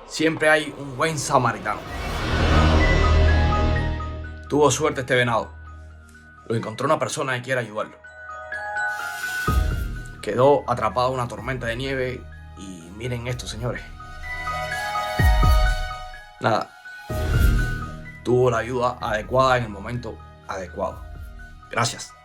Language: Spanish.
siempre hay un buen samaritano. Tuvo suerte este venado. Lo encontró una persona que quiere ayudarlo. Quedó atrapado en una tormenta de nieve y miren esto, señores. Nada, tuvo la ayuda adecuada en el momento adecuado. Gracias.